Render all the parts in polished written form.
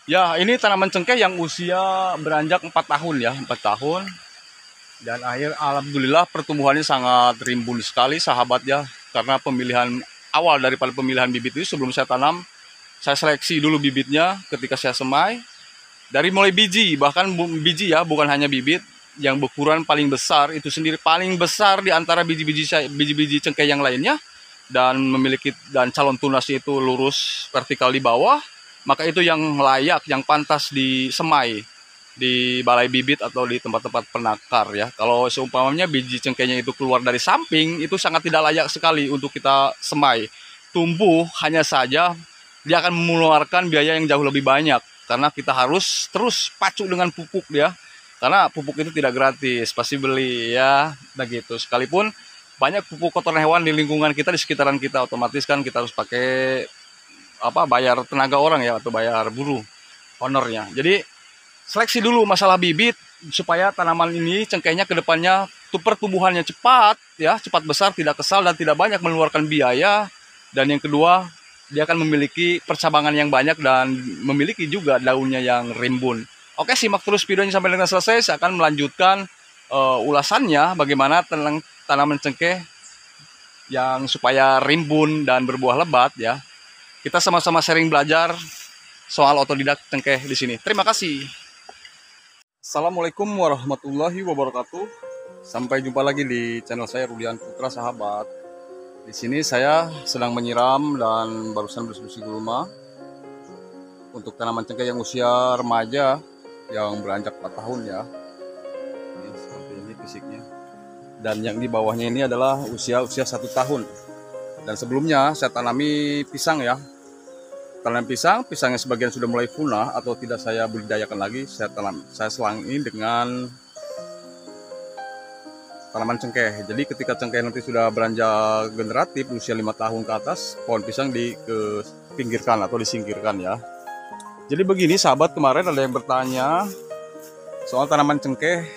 Ya, ini tanaman cengkeh yang usia beranjak 4 tahun ya, 4 tahun. Dan alhamdulillah pertumbuhannya sangat rimbun sekali sahabat ya. Karena pemilihan awal daripada pemilihan bibit itu sebelum saya tanam, saya seleksi dulu bibitnya ketika saya semai. Dari mulai biji, bahkan biji ya, bukan hanya bibit. Yang berukuran paling besar itu sendiri paling besar di antara biji-biji cengkeh yang lainnya, dan calon tunasnya itu lurus vertikal di bawah, maka itu yang layak, yang pantas disemai di balai bibit atau di tempat-tempat penakar ya. Kalau seumpamanya biji cengkehnya itu keluar dari samping, itu sangat tidak layak sekali untuk kita semai. Tumbuh hanya saja dia akan mengeluarkan biaya yang jauh lebih banyak karena kita harus terus pacu dengan pupuk dia. Karena pupuk itu tidak gratis, pasti beli ya, begitu. Sekalipun banyak pupuk kotoran hewan di lingkungan kita, di sekitaran kita, otomatis kan kita harus pakai bayar tenaga orang ya, atau bayar buruh honornya. Jadi seleksi dulu masalah bibit supaya tanaman ini cengkehnya ke depannya pertumbuhannya cepat ya, cepat besar, tidak kesal dan tidak banyak mengeluarkan biaya. Dan yang kedua, dia akan memiliki percabangan yang banyak dan memiliki juga daunnya yang rimbun. Oke, simak terus videonya sampai dengan selesai. Saya akan melanjutkan ulasannya bagaimana tentang tanaman cengkeh yang supaya rimbun dan berbuah lebat ya. Kita sama-sama sharing belajar soal otodidak cengkeh di sini. Terima kasih. Assalamualaikum warahmatullahi wabarakatuh. Sampai jumpa lagi di channel saya Rudian Putra sahabat. Di sini saya sedang menyiram dan barusan bersih-bersih gulma untuk tanaman cengkeh yang usia remaja yang beranjak 4 tahun ya. Ini seperti ini fisiknya. Dan yang di bawahnya ini adalah usia 1 tahun. Dan sebelumnya saya tanami pisang ya. Tanam pisangnya sebagian sudah mulai punah atau tidak saya budidayakan lagi. Saya selangi dengan tanaman cengkeh. Jadi ketika cengkeh nanti sudah beranjak generatif usia 5 tahun ke atas, pohon pisang dipinggirkan atau disingkirkan ya. Jadi begini sahabat, kemarin ada yang bertanya soal tanaman cengkeh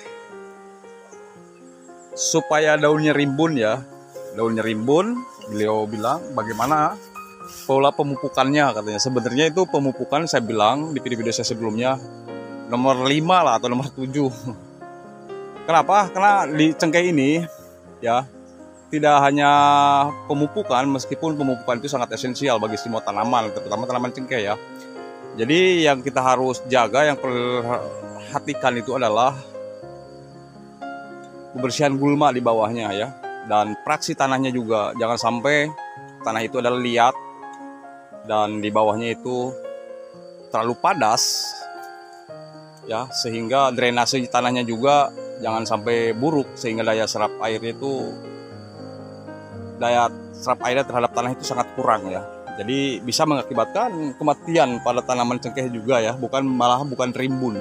supaya daunnya rimbun ya. Daunnya rimbun, beliau bilang bagaimana pola pemupukannya katanya. Sebenarnya itu pemupukan saya bilang di video-video saya sebelumnya nomor 5 lah atau nomor 7. Kenapa? Karena di cengkeh ini ya tidak hanya pemupukan, meskipun pemupukan itu sangat esensial bagi semua tanaman, terutama tanaman cengkeh ya. Jadi yang kita harus jaga, yang perhatikan itu adalah kebersihan gulma di bawahnya ya, dan praksi tanahnya juga. Jangan sampai tanah itu adalah liat dan di bawahnya itu terlalu padas ya, sehingga drainase tanahnya juga jangan sampai buruk, sehingga daya serap airnya terhadap tanah itu sangat kurang ya. Jadi bisa mengakibatkan kematian pada tanaman cengkeh juga ya, bukan rimbun,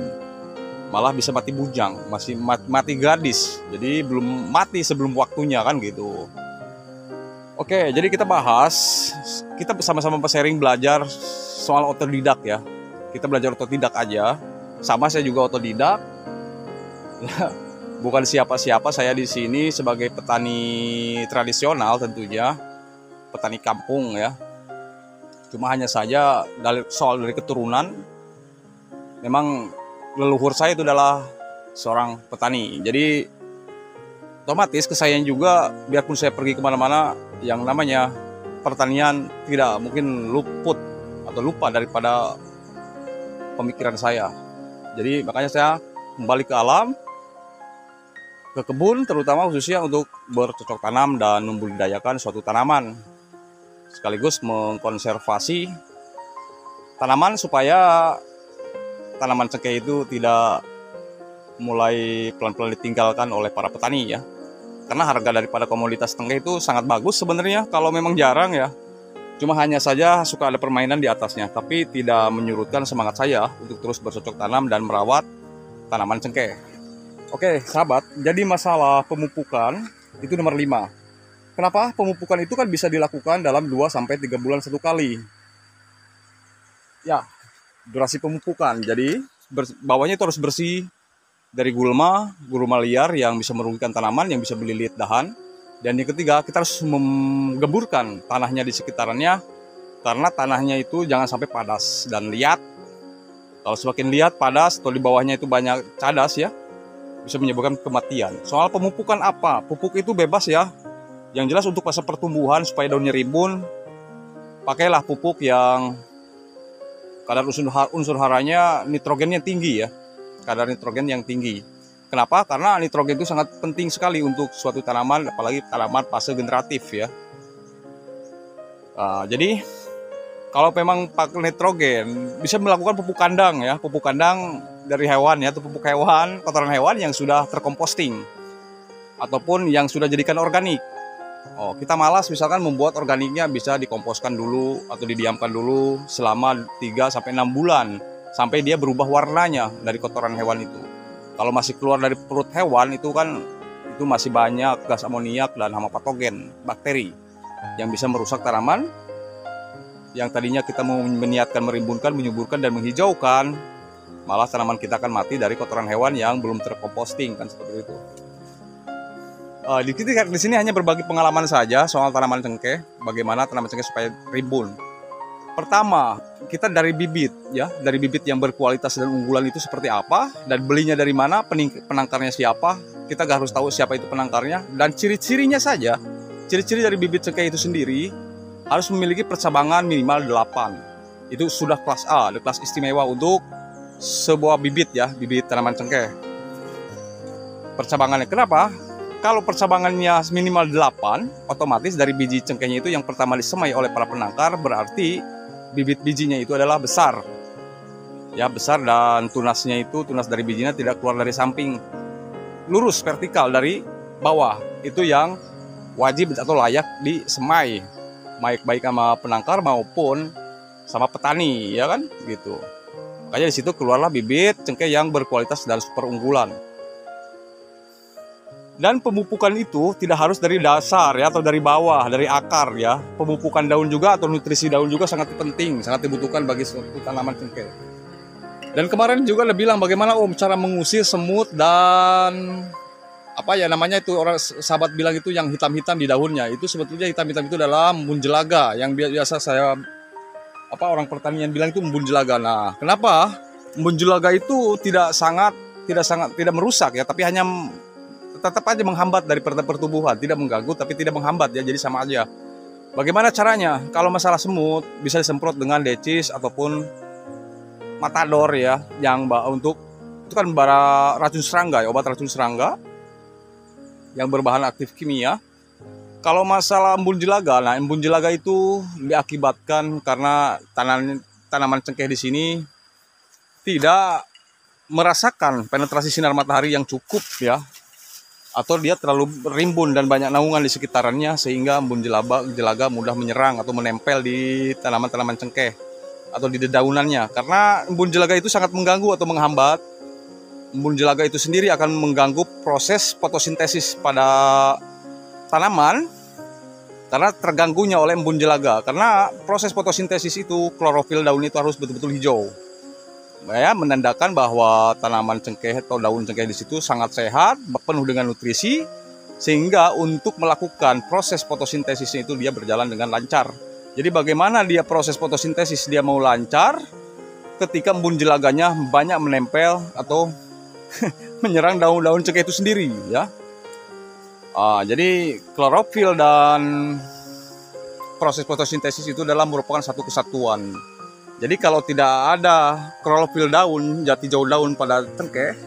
malah bisa mati bujang, masih mati gadis. Jadi belum mati sebelum waktunya kan gitu. Oke, jadi kita bersama-sama sharing belajar soal otodidak ya. Kita belajar otodidak aja. Sama saya juga otodidak. Bukan siapa-siapa, saya di sini sebagai petani tradisional tentunya, petani kampung ya. Cuma hanya saja dari keturunan, memang leluhur saya itu adalah seorang petani. Jadi otomatis kesayangan juga, biarpun saya pergi kemana-mana, yang namanya pertanian tidak mungkin luput atau lupa daripada pemikiran saya. Jadi makanya saya kembali ke alam, ke kebun, terutama khususnya untuk bercocok tanam dan membudidayakan suatu tanaman, sekaligus mengkonservasi tanaman supaya tanaman cengkeh itu tidak mulai pelan-pelan ditinggalkan oleh para petani ya. Karena harga daripada komoditas cengkeh itu sangat bagus sebenarnya kalau memang jarang ya. Cuma hanya saja suka ada permainan di atasnya, tapi tidak menyurutkan semangat saya untuk terus bercocok tanam dan merawat tanaman cengkeh. Oke sahabat, jadi masalah pemupukan itu nomor 5. Kenapa? Pemupukan itu kan bisa dilakukan dalam 2-3 bulan satu kali. Ya, durasi pemupukan. Jadi bawahnya itu harus bersih dari gulma liar yang bisa merugikan tanaman, yang bisa melilit dahan. Dan yang ketiga, kita harus menggemburkan tanahnya di sekitarannya, karena tanahnya itu jangan sampai padas dan liat, Kalau semakin lihat padas atau di bawahnya itu banyak cadas ya, bisa menyebabkan kematian. Soal pemupukan apa? Pupuk itu bebas ya. Yang jelas untuk fase pertumbuhan supaya daunnya rimbun, pakailah pupuk yang kadar unsur haranya nitrogennya tinggi ya. Kadar nitrogen yang tinggi. Kenapa? Karena nitrogen itu sangat penting sekali untuk suatu tanaman, apalagi tanaman fase generatif ya. Jadi kalau memang pakai nitrogen, bisa melakukan pupuk kandang ya, pupuk kandang dari hewan ya, atau pupuk hewan, kotoran hewan yang sudah terkomposting ataupun yang sudah jadikan organik. Kita malas misalkan membuat organiknya, bisa dikomposkan dulu atau didiamkan dulu selama 3-6 bulan sampai dia berubah warnanya dari kotoran hewan itu. Kalau masih keluar dari perut hewan itu kan itu masih banyak gas amoniak dan hama patogen, bakteri yang bisa merusak tanaman yang tadinya kita mau meniatkan merimbunkan, menyuburkan dan menghijaukan, malah tanaman kita akan mati dari kotoran hewan yang belum terkomposting kan, seperti itu. Di sini hanya berbagi pengalaman saja soal tanaman cengkeh, bagaimana tanaman cengkeh supaya rimbun. Pertama, kita dari bibit ya, dari bibit yang berkualitas dan unggulan itu seperti apa, dan belinya dari mana, penangkarnya siapa, kita harus tahu siapa itu penangkarnya, dan ciri-cirinya saja. Ciri-ciri dari bibit cengkeh itu sendiri harus memiliki percabangan minimal 8. Itu sudah kelas A, kelas istimewa untuk sebuah bibit ya, bibit tanaman cengkeh. Percabangannya kenapa? Kalau percabangannya minimal 8, otomatis dari biji cengkehnya itu yang pertama disemai oleh para penangkar, berarti bibit bijinya itu adalah besar. Ya, besar, dan tunas dari bijinya tidak keluar dari samping. Lurus vertikal dari bawah. Itu yang wajib atau layak disemai. Baik sama penangkar maupun sama petani, ya kan, gitu. Makanya di situ keluarlah bibit cengkeh yang berkualitas dan super unggulan. Dan pemupukan itu tidak harus dari dasar ya, atau dari bawah, dari akar ya. Pemupukan daun juga atau nutrisi daun juga sangat penting, sangat dibutuhkan bagi suatu tanaman cengkeh. Dan kemarin juga ada bilang bagaimana cara mengusir semut dan apa ya namanya itu, orang sahabat bilang itu yang hitam-hitam di daunnya. Itu sebetulnya hitam-hitam itu adalah embun jelaga yang biasa orang pertanian bilang itu embun jelaga. Nah, kenapa embun jelaga itu tidak merusak ya, tapi hanya tetap aja menghambat dari pertumbuhan, tidak mengganggu tapi tidak menghambat ya, jadi sama aja. Bagaimana caranya? Kalau masalah semut bisa disemprot dengan decis ataupun matador ya, yang untuk itu kan racun serangga ya, obat racun serangga yang berbahan aktif kimia. Kalau masalah embun jelaga, nah embun jelaga itu diakibatkan karena tanaman cengkeh di sini tidak merasakan penetrasi sinar matahari yang cukup ya, atau dia terlalu rimbun dan banyak naungan di sekitarannya sehingga embun jelaga mudah menyerang atau menempel di tanaman-tanaman cengkeh atau di dedaunannya. Karena embun jelaga itu sangat mengganggu atau menghambat. Embun jelaga itu sendiri akan mengganggu proses fotosintesis pada tanaman karena terganggunya oleh embun jelaga. Karena proses fotosintesis itu klorofil daun itu harus betul-betul hijau. Ya, menandakan bahwa tanaman cengkeh atau daun cengkeh di situ sangat sehat, penuh dengan nutrisi, sehingga untuk melakukan proses fotosintesisnya itu dia berjalan dengan lancar. Jadi bagaimana dia proses fotosintesis dia mau lancar ketika embun jelaganya banyak menempel atau menyerang daun-daun cengkeh itu sendiri ya. Jadi klorofil dan proses fotosintesis itu merupakan satu kesatuan. Jadi kalau tidak ada klorofil daun, jati jauh daun pada cengkeh,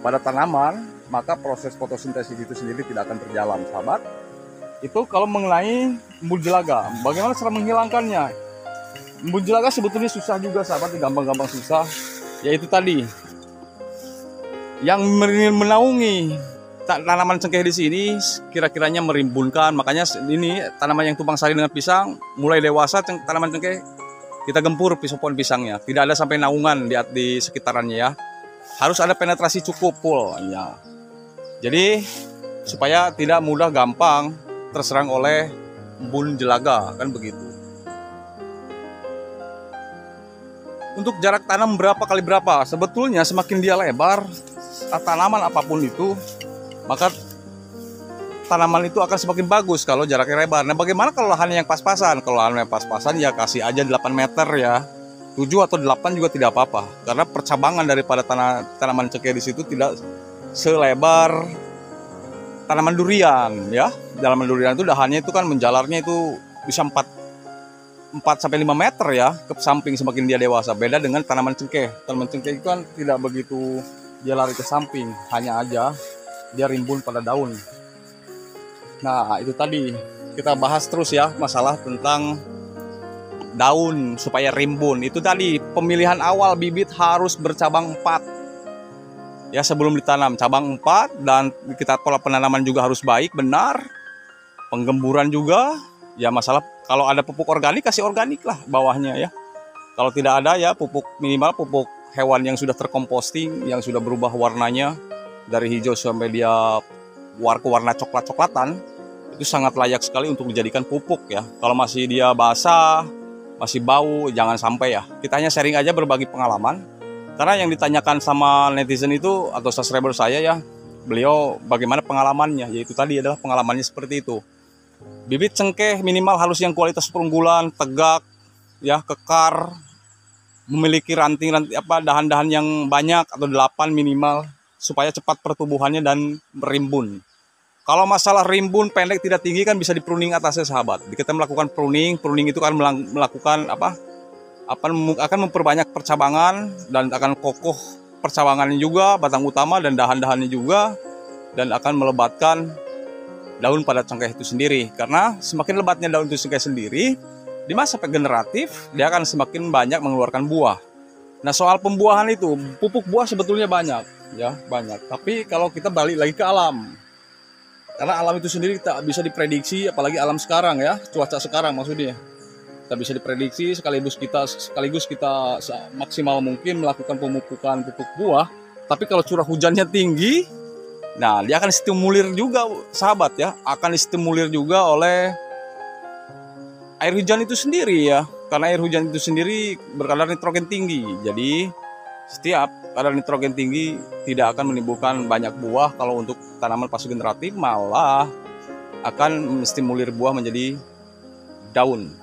pada tanaman, maka proses fotosintesis itu sendiri tidak akan berjalan, sahabat. Itu kalau mengenai embun jelaga, bagaimana cara menghilangkannya? Embun jelaga sebetulnya susah juga, sahabat, gampang-gampang susah. Yaitu tadi, yang menaungi tanaman cengkeh di sini kira-kiranya merimbunkan. Makanya ini tanaman yang tumpang sari dengan pisang, mulai dewasa tanaman cengkeh kita gempur pohon pisangnya, tidak ada sampai naungan di sekitarannya ya. Harus ada penetrasi cukup full ya. Jadi supaya tidak mudah gampang terserang oleh embun jelaga, kan begitu. Untuk jarak tanam berapa kali berapa? Sebetulnya semakin dia lebar tanaman apapun itu, maka tanaman itu akan semakin bagus kalau jaraknya lebar. Nah, bagaimana kalau lahannya yang pas-pasan? Kalau lahannya pas-pasan ya kasih aja 8 meter ya. 7 atau 8 juga tidak apa-apa, karena percabangan daripada tanaman cengkeh di situ tidak selebar tanaman durian ya. Tanaman durian itu dahannya itu kan menjalarnya itu bisa 4 sampai 5 meter ya ke samping semakin dia dewasa. Beda dengan tanaman cengkeh. Tanaman cengkeh itu kan tidak begitu dia lari ke samping, hanya aja dia rimbun pada daun. Nah, itu tadi kita bahas terus ya masalah tentang daun supaya rimbun. Itu tadi pemilihan awal bibit harus bercabang 4 ya sebelum ditanam, cabang 4, dan kita pola penanaman juga harus baik, benar. Penggemburan juga ya, masalah kalau ada pupuk organik kasih organik lah bawahnya ya. Kalau tidak ada ya pupuk, minimal pupuk hewan yang sudah terkomposting, yang sudah berubah warnanya dari hijau sampai dia warna coklat-coklatan, itu sangat layak sekali untuk dijadikan pupuk ya. Kalau masih dia basah, masih bau, jangan sampai ya. Kita hanya sharing aja, berbagi pengalaman. Karena yang ditanyakan sama netizen itu atau subscriber saya ya, beliau bagaimana pengalamannya, yaitu tadi adalah pengalamannya seperti itu. Bibit cengkeh minimal harus yang kualitas perunggulan, tegak, ya, kekar, memiliki ranting-ranting dahan-dahan yang banyak atau 8 minimal supaya cepat pertumbuhannya dan merimbun. Kalau masalah rimbun pendek tidak tinggi kan bisa di pruning atasnya sahabat. Kita melakukan pruning itu kan melakukan akan memperbanyak percabangan dan akan kokoh percabangannya juga, batang utama dan dahan-dahannya juga, dan akan melebatkan daun pada cengkeh itu sendiri. Karena semakin lebatnya daun itu cengkeh sendiri, di masa generatif dia akan semakin banyak mengeluarkan buah. Nah, soal pembuahan itu, pupuk buah sebetulnya banyak ya, banyak. Tapi kalau kita balik lagi ke alam, karena alam itu sendiri tak bisa diprediksi, apalagi alam sekarang ya, cuaca sekarang maksudnya. Tak bisa diprediksi, sekaligus kita maksimal mungkin melakukan pemupukan pupuk buah. Tapi kalau curah hujannya tinggi, nah dia akan stimulir juga sahabat ya, akan stimulir juga oleh air hujan itu sendiri ya. Karena air hujan itu sendiri berkadar nitrogen tinggi. Jadi setiap kadar nitrogen tinggi tidak akan menimbulkan banyak buah kalau untuk tanaman fase generatif, malah akan menstimulir buah menjadi daun.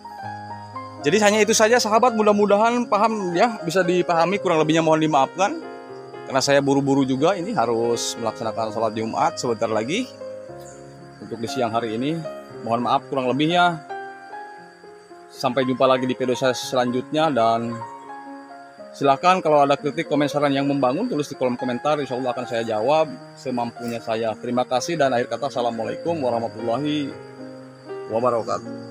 Jadi hanya itu saja sahabat, mudah-mudahan paham ya, bisa dipahami, kurang lebihnya mohon dimaafkan. Karena saya buru-buru juga, ini harus melaksanakan sholat Jumat sebentar lagi untuk di siang hari ini. Mohon maaf kurang lebihnya. Sampai jumpa lagi di video saya selanjutnya, dan silakan kalau ada kritik, komen, saran yang membangun, tulis di kolom komentar. Insya Allah akan saya jawab semampunya saya. Terima kasih, dan akhir kata assalamualaikum warahmatullahi wabarakatuh.